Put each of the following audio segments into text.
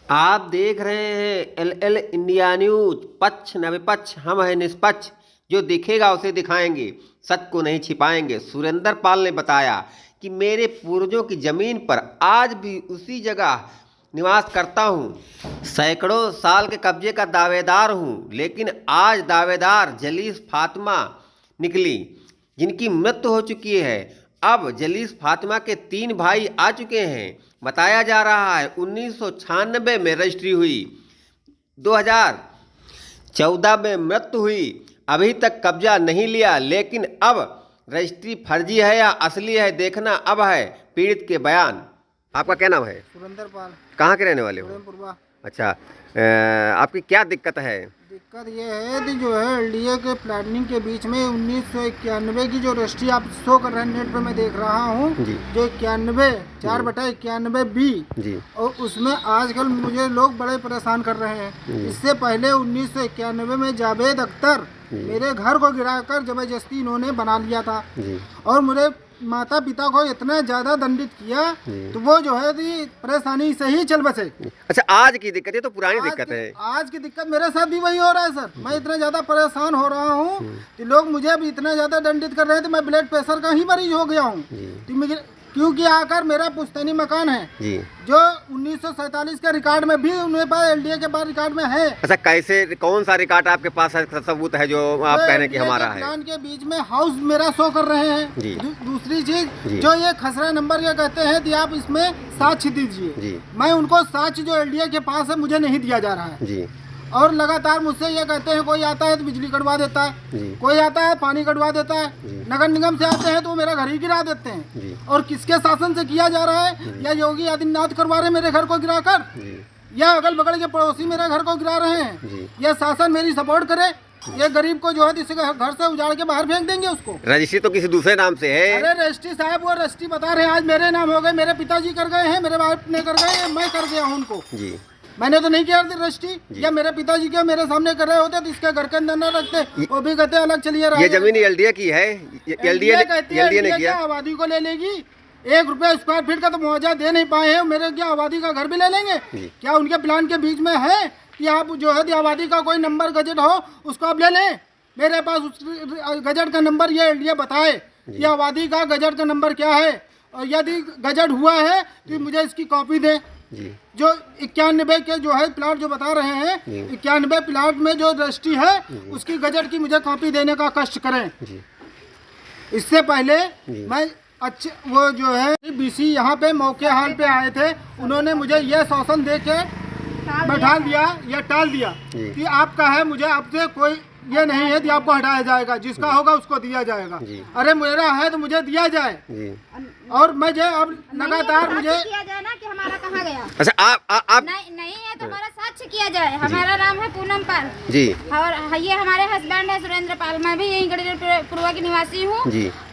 आप देख रहे हैं एल इंडिया न्यूज। पक्ष न विपक्ष, हम हैं निष्पक्ष। जो दिखेगा उसे दिखाएंगे, सच को नहीं छिपाएंगे। सुरेंद्र पाल ने बताया कि मेरे पूर्वजों की जमीन पर आज भी उसी जगह निवास करता हूँ। सैकड़ों साल के कब्जे का दावेदार हूँ, लेकिन आज दावेदार जलीस फातिमा निकली, जिनकी मृत्यु हो चुकी है। अब जलीस फातिमा के 3 भाई आ चुके हैं। बताया जा रहा है 1996 में रजिस्ट्री हुई, 2014 में मृत्यु हुई। अभी तक कब्जा नहीं लिया, लेकिन अब रजिस्ट्री फर्जी है या असली है देखना अब है। पीड़ित के बयान। आपका क्या नाम है? सुरेंद्र पाल। कहाँ के रहने वाले हो? पूर्वा। अच्छा, आपकी क्या दिक्कत है? दिक्कत ये है कि जो है एलडीए के प्लानिंग के बीच में 1991 की जो रजिस्ट्री आप शो कर रहे हैं नेट पे मैं देख रहा हूँ, जो 91/4/91B जी, और उसमें आजकल मुझे लोग बड़े परेशान कर रहे हैं। इससे पहले 1991 में जावेद अख्तर मेरे घर को गिराकर जबरदस्ती इन्होंने बना लिया था और मेरे माता पिता को इतना ज्यादा दंडित किया, तो वो जो है परेशानी से ही चल बसे। अच्छा, आज की दिक्कत है तो पुरानी दिक्कत है? आज की दिक्कत मेरे साथ भी वही हो रहा है सर। मैं इतना ज्यादा परेशान हो रहा हूँ कि लोग मुझे अब इतना ज्यादा दंडित कर रहे हैं, तो मैं ब्लड प्रेशर का ही मरीज हो गया हूँ। तो मुझे क्योंकि आकर मेरा पुश्तैनी मकान है जो 1947 के रिकॉर्ड में भी उनके पास एलडीए के पास रिकॉर्ड में है। अच्छा, कैसे, कौन सा रिकॉर्ड आपके पास है, सबूत है जो आप कह रहे हैं कि हमारा है? प्लान के बीच में हाउस मेरा शो कर रहे हैं। दूसरी चीज जो ये खसरा नंबर ये कहते हैं कि आप इसमें साक्ष्य दीजिए, मैं उनको साक्ष्य जो एलडीए के पास है मुझे नहीं दिया जा रहा है। और लगातार मुझसे ये कहते हैं कोई आता है तो बिजली कटवा देता है, कोई आता है पानी कटवा देता है, नगर निगम से आते हैं तो मेरा घर ही गिरा देते हैं। और किसके शासन से किया जा रहा है? या योगी आदित्यनाथ करवा रहे हैं मेरे घर को गिराकर, या अगल बगल के पड़ोसी मेरे घर को गिरा रहे हैं, या शासन मेरी सपोर्ट करे? ये गरीब को जो है जिसके घर से उजाड़ के बाहर फेंक देंगे उसको। रजिस्ट्री तो किसी दूसरे नाम से है। अरे रजिस्ट्री साहब, वो रजिस्ट्री बता रहे हैं आज मेरे नाम हो गए, मेरे पिताजी कर गए हैं, मेरे बाप ने कर गए, मैं कर गया हूँ उनको। मैंने तो नहीं किया रजिस्ट्री, या मेरे पिताजी के मेरे सामने कर रहे होते तो इसके घर के अंदर न रखते, वो भी कहते अलग चलिए। ये जमीन एलडीए की है, एलडीए ने किया। आबादी को ले लेगी, 1 रुपया स्क्वायर फीट का तो मुआवजा दे नहीं पाए हैं, मेरे क्या आबादी का घर भी ले लेंगे? क्या उनके प्लान के बीच में है कि आप जो है आबादी का कोई नंबर गजट हो उसको आप ले लें? मेरे पास उस गजट का नंबर ये एलडीए बताए कि आबादी का गजट का नंबर क्या है, और यदि गजट हुआ है तो मुझे इसकी कॉपी दें। जो 91 के जो है प्लाट जो बता रहे हैं, 91 प्लाट में जो रजिस्ट्री है उसकी गजट की मुझे कॉपी देने का कष्ट करें। इससे पहले मैं अच्छे वो जो है बीसी यहाँ पे मौके हाल पे आए थे, उन्होंने मुझे यह शासन दे के बैठा दिया या टाल दिया कि आपका है, मुझे आपसे कोई ये नहीं है कि आपको हटाया जाएगा, जिसका होगा उसको दिया जाएगा। अरे मेरा है तो मुझे दिया जाए। और मुझे अब लगातार मुझे किया जाए ना कि हमारा कहाँ गया। अच्छा, आप नहीं है तो हमारा साक्ष्य किया जाए। हमारा नाम है पूनम पाल जी, और ये हमारे हस्बैंड है सुरेंद्र पाल। मैं भी यही गढ़ी पूर्वा की निवासी हूँ।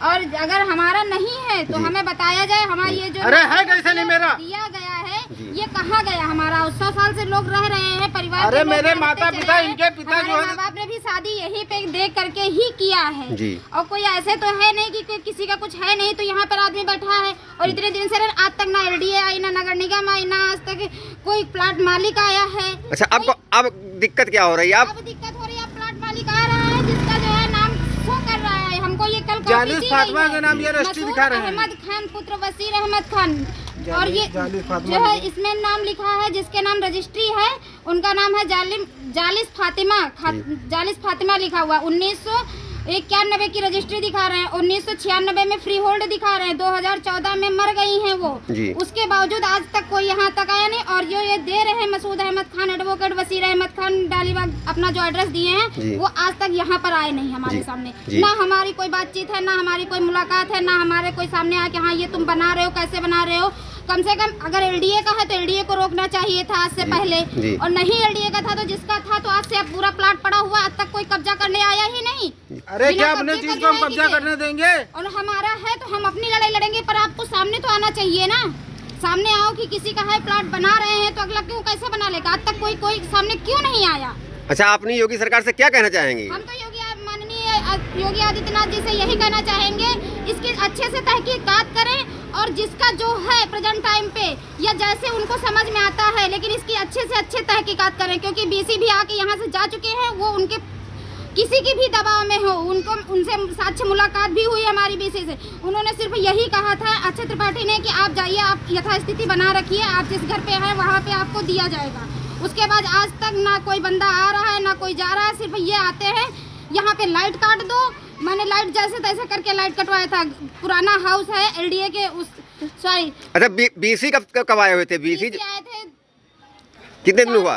और अगर हमारा नहीं है तो हमें बताया जाए। हमारा ये जो अरे है कैसे नहीं मेरा दिया गया है, ये कहाँ गया हमारा? 100 साल से लोग रह रहे हैं, परिवार। अरे मेरे माता पिता, इनके पिता जो है, माँ बाप ने भी शादी यहीं पे देख करके ही किया है। और कोई ऐसे तो है नहीं कि किसी का कुछ है नहीं तो यहाँ पर आदमी बैठा है। और इतने दिन से आज तक ना एलडीए आई, ना नगर निगम आई, ना आज तक कोई प्लाट मालिक आया है। अच्छा, अब दिक्कत क्या हो रही है? अब दिक्कत हो रही है, प्लाट मालिक आ रहा है जिसका जो है नाम शो कर रहा है हमको। ये कल जालिस फातिमा के नाम ये रजिस्ट्री दिखा रहे हैं, अहमद खान पुत्र वसीर अहमद खान। और ये जो है इसमें नाम लिखा है, जिसके नाम रजिस्ट्री है उनका नाम है जालिस फातिमा लिखा हुआ। 1991 की रजिस्ट्री दिखा रहे हैं, 1996 में फ्री होल्ड दिखा रहे हैं, 2014 में मर गई हैं वो। उसके बावजूद आज तक कोई यहाँ तक आया नहीं। और जो ये दे रहे हैं मसूद अहमद खान, एडवोकेट वसीर अहमद खान डालीबाग, अपना जो एड्रेस दिए हैं वो आज तक यहाँ पर आए नहीं हमारे सामने। ना हमारी कोई बातचीत है, ना हमारी कोई मुलाकात है, ना हमारे कोई सामने आके हाँ ये तुम बना रहे हो, कैसे बना रहे हो। कम से कम अगर एलडीए का है तो एलडीए को रोकना चाहिए था आज से पहले। और नहीं एलडीए का था तो जिसका था तो आज से अब पूरा प्लाट पड़ा हुआ, आज तक कोई कब्जा करने आया ही नहीं। अरे क्या अपने चीज को हम कब्जा करने देंगे? और हमारा है तो हम अपनी लड़ाई लड़ेंगे, पर आपको सामने तो आना चाहिए ना। सामने आओ कि किसी का है प्लाट बना रहे हैं तो अगला क्यों कैसे बना लेगा? आज तक कोई सामने क्यों नहीं आया? अच्छा, अपनी योगी सरकार से क्या कहना चाहेंगे? हम तो योगी आदित्यनाथ जी से यही कहना चाहेंगे, इसकी अच्छे से तहकीकात करें और जिसका जो है प्रेजेंट टाइम पे या जैसे उनको समझ में आता है, लेकिन इसकी अच्छे से अच्छे तहकीकात करें, क्योंकि बीसी भी आके यहाँ से जा चुके हैं, वो उनके किसी की भी दबाव में हो, उनको उनसे साक्ष्य मुलाकात भी हुई हमारी बीसी से। उन्होंने सिर्फ यही कहा था अक्षय त्रिपाठी ने कि आप जाइए, आप यथास्थिति बना रखिए, आप जिस घर पे हैं वहाँ पे आपको दिया जाएगा। उसके बाद आज तक ना कोई बंदा आ रहा है ना कोई जा रहा है, सिर्फ ये आते हैं यहाँ पे लाइट काट दो। मैंने लाइट जैसे तैसे करके लाइट कटवाया था, पुराना हाउस है एलडीए के उस सॉरी। अच्छा बीसी कब आए हुए थे? बीसी आए थे कितने दिन हुआ?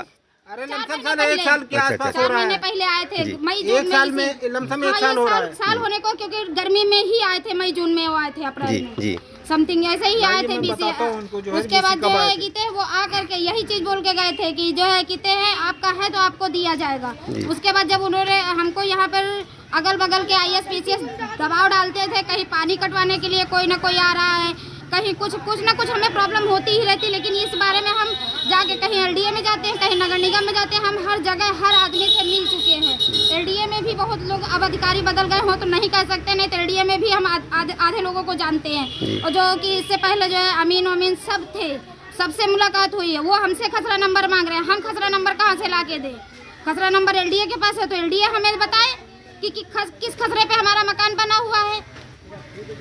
अरे लमसम साल 1 साल के अच्छा, आसपास अच्छा। हो 4 रहा महीने है। पहले आए थे, जी। मई जून एक साल में लमसम 1 साल हो रहा है। साल होने को, क्योंकि गर्मी में ही आए थे, मई जून में वो आए थे, जी अप्रैल में जी समथिंग ऐसे ही आए थे मैं बीसी। बताता हूँ उनको जो है उसके बाद BC जो कब आए है थे। गीते वो आ करके यही चीज बोल के गए थे कि जो है कहते हैं आपका है तो आपको दिया जाएगा। उसके बाद जब उन्होंने हमको यहाँ पर अगल बगल के IAS PCS दबाव डालते थे, कहीं पानी कटवाने के लिए कोई ना कोई आ रहा है, कहीं कुछ ना कुछ हमें प्रॉब्लम होती ही रहती। लेकिन इस बारे में हम जाके कहीं एलडीए में जाते हैं, कहीं नगर निगम में जाते हैं, हम हर जगह हर आदमी से मिल चुके हैं। एलडीए में भी बहुत लोग, अब अधिकारी बदल गए हो तो नहीं कह सकते, नहीं तो एलडीए में भी हम आधे लोगों को जानते हैं। और जो कि इससे पहले जो है अमीन सब थे, सबसे मुलाकात हुई है। वो हमसे खसरा नंबर मांग रहे हैं, हम खसरा नंबर कहाँ से ला के दें? खसरा नंबर एलडीए के पास है तो एलडीए हमें बताए कि किस खसरे पे हमारा मकान बना हुआ है,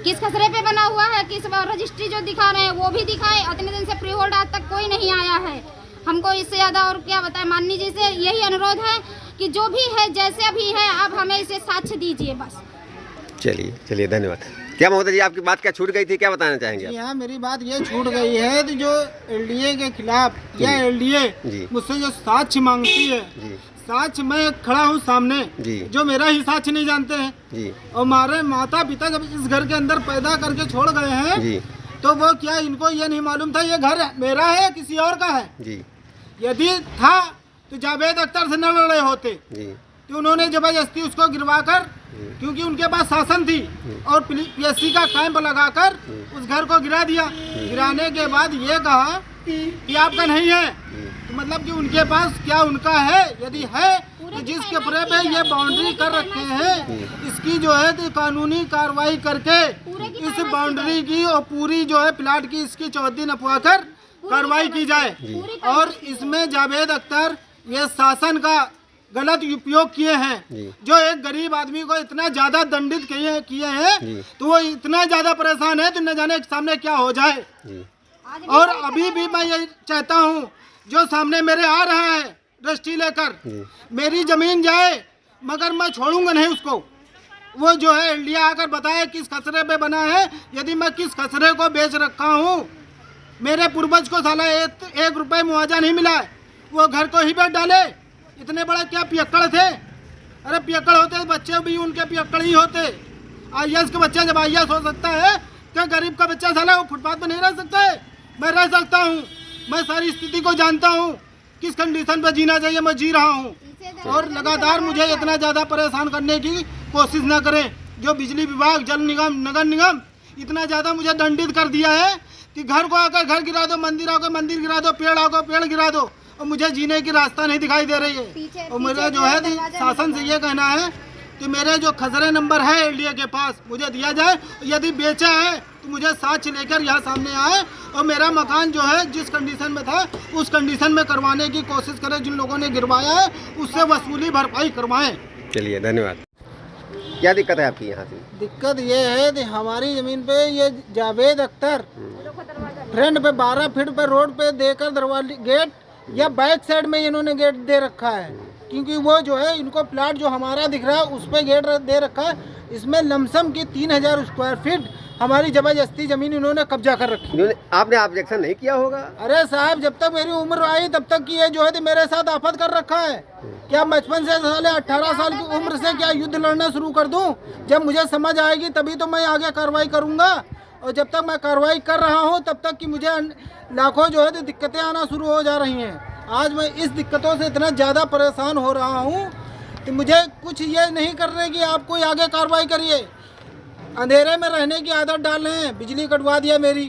किस खसरे पे बना हुआ है, किस रजिस्ट्री जो दिखा रहे हैं वो भी दिखाए। इतने दिन से प्री होल्ड आज तक कोई नहीं आया है। हमको इससे ज़्यादा और क्या बताएं, माननीय जी से यही अनुरोध है कि जो भी है जैसे भी है आप हमें इसे साक्ष्य दीजिए बस। चलिए धन्यवाद। क्या महोदय जी आपकी बात क्या छूट गई थी, क्या बताना चाहेंगे आप? यहाँ मेरी बात ये छूट गई है कि जो एलडीए के खिलाफ या एलडीए जी। मुझसे जो साक्ष्य मांगती है, जी साक्ष्य मैं खड़ा हूँ सामने, जी। जो मेरा ही साक्ष्य नहीं जानते हैं। जी और हमारे माता पिता जब इस घर के अंदर पैदा करके छोड़ गए हैं जी तो वो क्या इनको ये नहीं मालूम था ये घर मेरा है या किसी और का है? जी यदि था तो जावेद अख्तर से न लड़े होते, जी तो उन्होंने जबरदस्ती उसको गिरवा कर, क्योंकि उनके पास शासन थी, और पीएससी का कैंप लगाकर उस घर को गिरा दिया। गिराने के बाद ये कहा कि आपका नहीं है, तो मतलब कि उनके पास क्या उनका है? यदि है तो जिस कपड़े पे ये बाउंड्री कर रखे हैं, इसकी जो है तो कानूनी कार्रवाई करके इस बाउंड्री की और पूरी जो है प्लाट की इसकी चौहद्दी नपवा कर कार्रवाई की जाए। और इसमें जावेद अख्तर ये शासन का गलत उपयोग किए हैं, जो एक गरीब आदमी को इतना ज्यादा दंडित किए हैं, तो वो इतना ज्यादा परेशान है तो न जाने सामने क्या हो जाए। और अभी भी मैं ये चाहता हूँ जो सामने मेरे आ रहा है रजिस्ट्री लेकर, मेरी जमीन जाए मगर मैं छोड़ूंगा नहीं उसको। वो जो है एलडीए आकर बताए किस खसरे पे बना है, यदि मैं किस खसरे को बेच रखा हूँ। मेरे पूर्वज को साला 1 रुपये मुआवजा नहीं मिला है, वो घर को ही बेच डाले। इतने बड़े क्या पियक्कड़ थे? अरे पियक्कड़ होते बच्चे भी उनके पियक्कड़ ही होते। IAS का बच्चा जब IAS हो सकता है, क्या गरीब का बच्चा साला वो फुटपाथ पर नहीं रह सकता है? मैं रह सकता हूँ, मैं सारी स्थिति को जानता हूँ, किस कंडीशन पे जीना चाहिए मैं जी रहा हूँ। और लगातार मुझे इतना ज़्यादा परेशान करने की कोशिश न करें। जो बिजली विभाग, जल निगम, नगर निगम इतना ज़्यादा मुझे दंडित कर दिया है कि घर को आकर घर गिरा दो, मंदिर आकर मंदिर गिरा दो, पेड़ आकर पेड़ गिरा दो, और मुझे जीने की रास्ता नहीं दिखाई दे रही है। और मेरा जो है शासन से ये कहना है कि मेरे जो खसरे नंबर है एलडीए के पास मुझे दिया जाए। यदि बेचा है तो मुझे साक्ष्य लेकर यहाँ सामने आए और मेरा मकान जो है जिस कंडीशन में था उस कंडीशन में करवाने की कोशिश करें। जिन लोगों ने गिरवाया है उससे वसूली भरपाई करवाएं। चलिए धन्यवाद। क्या दिक्कत है आपकी यहाँ से? दिक्कत ये है कि हमारी ज़मीन पे ये जावेद अख्तर फ्रंट पे 12 फीट पे रोड पे देकर दरवाजे गेट या बैक साइड में इन्होंने गेट दे रखा है, क्योंकि वो जो है इनको प्लाट जो हमारा दिख रहा है उस पर गेट दे रखा है। इसमें लमसम की 3000 स्क्वायर फीट हमारी जबरदस्ती जमीन इन्होंने कब्जा कर रखी। आपने ऑब्जेक्शन नहीं किया होगा? अरे साहब, जब तक मेरी उम्र आई तब तक की ये जो है मेरे साथ आफत कर रखा है। क्या बचपन से साले 18 साल की उम्र से क्या युद्ध लड़ना शुरू कर दूं? जब मुझे समझ आएगी तभी तो मैं आगे कार्रवाई करूंगा। और जब तक मैं कार्रवाई कर रहा हूं तब तक कि मुझे लाखों जो है दिक्कतें आना शुरू हो जा रही हैं। आज मैं इस दिक्कतों से इतना ज़्यादा परेशान हो रहा हूं कि मुझे कुछ ये नहीं करने की आप कोई आगे कार्रवाई करिए। अंधेरे में रहने की आदत डाल रहे हैं। बिजली कटवा दिया मेरी,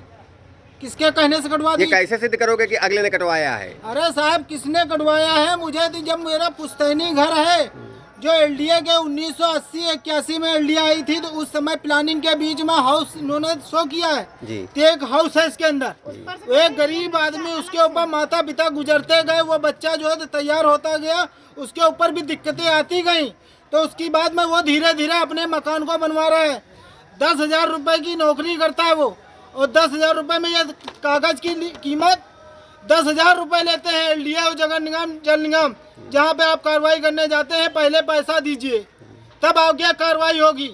किसके कहने से कटवा दी? ये कैसे सिद्ध करोगे कि अगले ने कटवाया है? अरे साहब, किसने कटवाया है? मुझे तो जब मेरा पुश्तैनी घर है जो एलडीए के 1980-81 में एलडीए आई थी, तो उस समय प्लानिंग के बीच में हाउस इन्होंने शो किया है जी। तो एक हाउस है इसके अंदर। एक गरीब आदमी, उसके ऊपर माता पिता गुजरते गए, वो बच्चा जो है तैयार होता गया, उसके ऊपर भी दिक्कतें आती गई, तो उसकी बाद में वो धीरे धीरे अपने मकान को बनवा रहा है। 10,000 रुपये की नौकरी करता है वो, और 10,000 रुपये में ये कागज की कीमत 10,000 रुपये लेते हैं एलडीए और जगह निगम जल निगम। जहाँ पे आप कार्रवाई करने जाते हैं, पहले पैसा दीजिए तब आगे कार्रवाई होगी।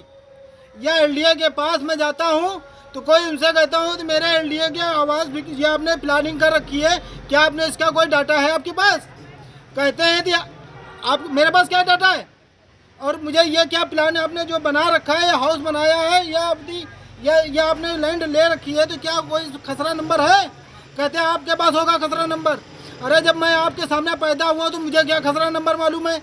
या एलडीए के पास मैं जाता हूँ तो कोई उनसे कहता हूँ तो मेरे एलडीए की आवाज़ भी, ये आपने प्लानिंग कर रखी है, क्या आपने इसका कोई डाटा है आपके पास? कहते हैं कि आप, मेरे पास क्या डाटा है और मुझे ये क्या प्लान आपने जो बना रखा है, या हाउस बनाया है, या अपनी या आपने लैंड ले रखी है, तो क्या कोई खसरा नंबर है? कहते हैं आपके पास होगा खसरा नंबर। अरे जब मैं आपके सामने पैदा हुआ तो मुझे क्या खसरा नंबर मालूम है?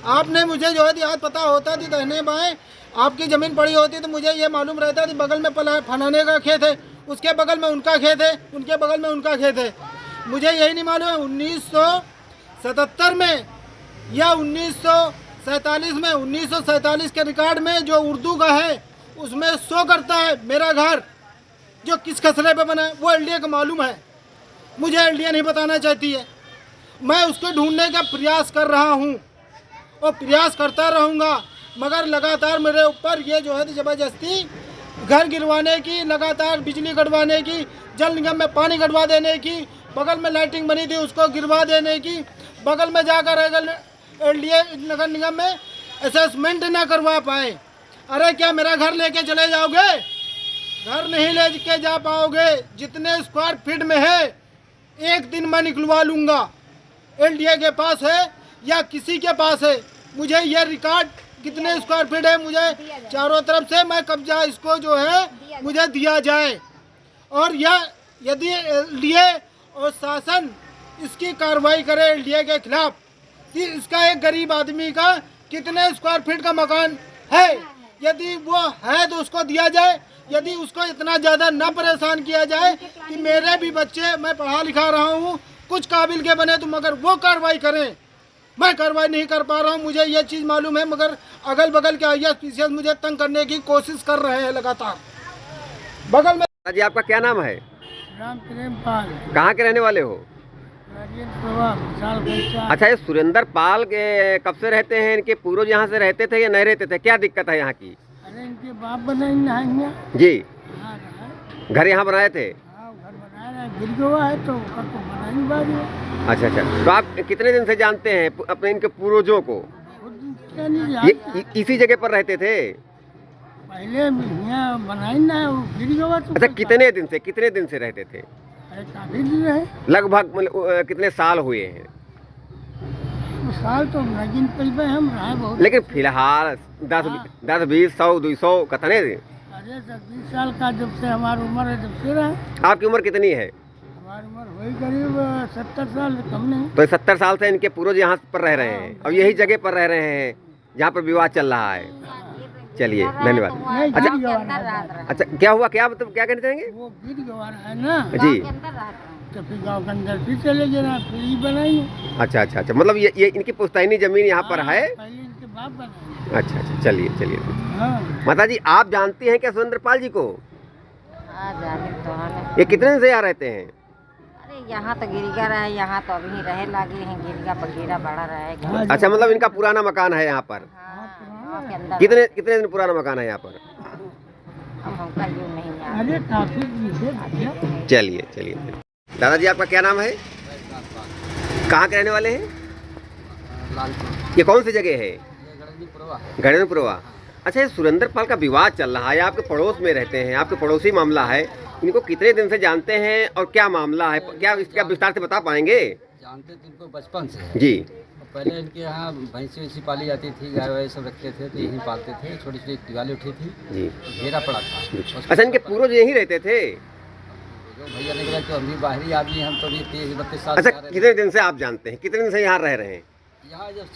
आपने मुझे जो है याद पता होता थी, दाहिने बाएं आपकी ज़मीन पड़ी होती तो मुझे ये मालूम रहता थी बगल में फलाने का खेत है, उसके बगल में उनका खेत है, उनके बगल में उनका खेत है। मुझे यही नहीं मालूम है 1977 में या 1947 में, 1947 के रिकॉर्ड में जो उर्दू का है उसमें शो करता है मेरा घर जो किस खसरे पे बना है, वो एलडीए को मालूम है, मुझे एलडीए नहीं बताना चाहती है। मैं उसको ढूंढने का प्रयास कर रहा हूँ और प्रयास करता रहूँगा, मगर लगातार मेरे ऊपर ये जो है ज़बरदस्ती घर गिरवाने की, लगातार बिजली कटवाने की, जल निगम में पानी कटवा देने की, बगल में लाइटिंग बनी थी उसको गिरवा देने की, बगल में जाकर एलडीए नगर निगम में असेसमेंट ना करवा पाए। अरे क्या मेरा घर लेके चले जाओगे? घर नहीं लेके जा पाओगे। जितने स्क्वायर फीट में है एक दिन मैं निकलवा लूँगा। एलडीए के पास है या किसी के पास है, मुझे ये रिकॉर्ड कितने स्क्वायर फीट है, मुझे चारों तरफ से मैं कब्जा इसको जो है मुझे दिया जाए। और यह यदि एलडीए और शासन इसकी कार्रवाई करे एलडीए के खिलाफ, कि इसका एक गरीब आदमी का कितने स्क्वायर फीट का मकान है, यदि वो है तो उसको दिया जाए। यदि उसको इतना ज़्यादा न परेशान किया जाए कि मेरे भी बच्चे, मैं पढ़ा लिखा रहा हूँ, कुछ काबिल के बने, तो मगर वो कार्रवाई करें। मैं कार्रवाई नहीं कर पा रहा हूँ, मुझे ये चीज़ मालूम है, मगर अगल बगल के आईएएस पीसीएस मुझे तंग करने की कोशिश कर रहे हैं लगातार। बगल में जी आपका क्या नाम है? राम प्रेम पाल, कहाँ के रहने वाले हो? अच्छा, ये सुरेंद्र पाल के कब से रहते हैं? इनके पूर्वज यहाँ से रहते थे या नहीं रहते थे? क्या दिक्कत है यहाँ की? अरे इनके बाप बनाए जी, घर यहाँ बनाए थे? घर बनाया गिर गया है तो बनाई। अच्छा अच्छा, तो आप कितने दिन से जानते हैं अपने इनके पूर्वजों को? ये इसी जगह पर रहते थे? पहले यहाँ बनाई ना, गिर गया तो। अच्छा, कितने दिन से रहते थे? अरे काफी दिन रहे, लगभग मतलब कितने साल हुए हैं? साल तो लगिन पे हम रहे बहुत। लेकिन फिलहाल 10, 20, 100, 200 कतने? अरे 20 साल का जब से हमारी उम्र है जब से रहे। आपकी उम्र कितनी है? हमारी उम्र वही करीब 70 साल, कम नहीं। तो 70 साल से इनके पूर्वज यहाँ पर रह रहे हैं और यही जगह पर रह रहे हैं जहाँ पर विवाद चल रहा है। चलिए, धन्यवाद। अच्छा, क्या हुआ, क्या मतलब क्या कहना चाहेंगे? वो गिर गया है ना जी, तो फिर गाँव के अंदर फिर चले गए, फिर ही बनाएंगे। अच्छा अच्छा अच्छा, मतलब ये इनकी पुश्तैनी जमीन यहाँ पर है? पहले इनके बाप बनाए। अच्छा अच्छा, चलिए चलिए। हाँ। माता जी, आप जानती हैं क्या सुरेंद्र पाल जी को? हाँ, जाने तो हमें। ये कितने दिन से यहाँ रहते हैं? अरे यहाँ तो गिरिगा रहे, यहाँ तो अभी रहे लगे हैं, गिरिगा पगीरा बड़ा रहे। अच्छा, मतलब इनका पुराना मकान है यहाँ पर? हाँ, के अंदर कितने दिन पुराना मकान है यहाँ पर? हमका यूँ नहीं याद। अरे काफी। चलिए चलिए। दादाजी, आपका क्या नाम है? कहाँ के रहने वाले हैं? ये कौन सी जगह है? गणेशपुरवा। अच्छा, ये सुरेंद्र पाल का विवाद चल रहा है, आपके पड़ोस में रहते हैं, आपके पड़ोसी मामला है, इनको कितने दिन से जानते हैं और क्या मामला है, क्या इसका विस्तार से बता पाएंगे? जानते थे इनको बचपन से जी। पहले इनके यहाँ भैंसी वैसी पाली जाती थी, गाय वाय सब रखते थे, तो यहीं पालते थे। छोटी छोटी दिवाली उठी थी जी, तो घेरा पड़ा था। अच्छा, इनके पूर्वज यहीं रहते थे? जो भैया ने कहा कि हम भी बाहरी आदमी, हम तो भी 30-32 साल अच्छा, से आ रहे कितने दिन से आप जानते हैं, कितने दिन से यहाँ रह रहे हैं? थे। यहाँ जब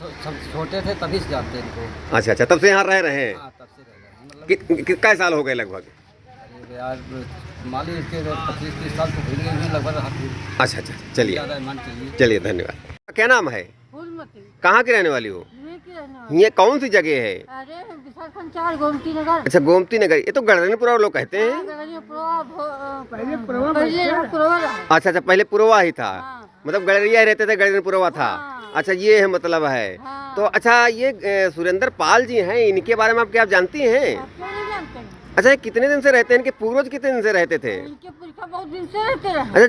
छोटे थे तभी से जानते हैं इनको। अच्छा अच्छा, तब से यहाँ रह रहे हैं? हाँ, तब से रह रहे हैं। मतलब कितने साल हो गए लगभग? अरे यार, मान लीजिए इसके 25-30 साल तो हो गए लगभग। अच्छा अच्छा, चलिए ज़्यादा मान चलिए। चलिए, धन्यवाद। क्या नाम है? कहाँ की रहने वाली हो? रहने ये कौन सी जगह है? अरे विशाखखंड 4 गोमती नगर। अच्छा, गोमती नगर। ये तो गढ़रनपुरा लोग कहते हैं। पहले पुरवा रहा। अच्छा अच्छा, पहले पुरवा ही था। हाँ। मतलब गड़रिया ही रहते थे, गढ़रनपुरवा था। हाँ। अच्छा, ये है मतलब है। हाँ। तो अच्छा, ये सुरेंद्र पाल जी हैं, इनके बारे में आप क्या जानती हैं? आप क्यों नहीं जानते हैं? अच्छा, ये कितने दिन से रहते हैं? इनके पूर्वज कितने दिन से रहते थे? इनके पुरखा बहुत दिन से रहते रहे। अच्छा,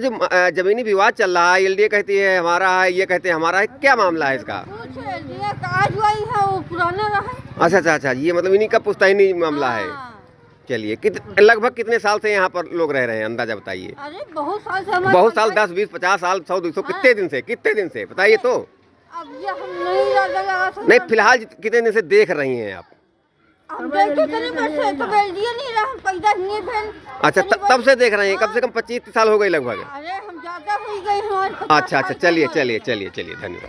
जो जमीनी विवाद चल रहा है, एलडीए कहती है हमारा है, ये कहते हैं हमारा है, क्या मामला है इसका? कुछ दिया आज वही है, वो पुराना रहा है। अच्छा अच्छा अच्छा, ये मतलब इन्हीं का पुश्तैनी मामला है। हाँ। चलिए, लगभग कितने साल से यहाँ पर लोग रह रहे हैं, अंदाजा बताइए। अरे बहुत साल से हमारे बहुत साल, 10, 20, 50 साल, 100, 200, कितने दिन से बताइए तो। अब ये हम नहीं लगा सकते। नहीं, फिलहाल कितने दिन से देख रही हैं आप? अब देखते चले बस तो बेल्डिया नहीं रहा, हम पैदा नहीं भेल। अच्छा, तब से देख रहे हैं, कम से कम 25 साल हो गए लगभग। अरे हम ज्यादा हो गए हमारे। अच्छा अच्छा, चलिए चलिए चलिए चलिए, धन्यवाद।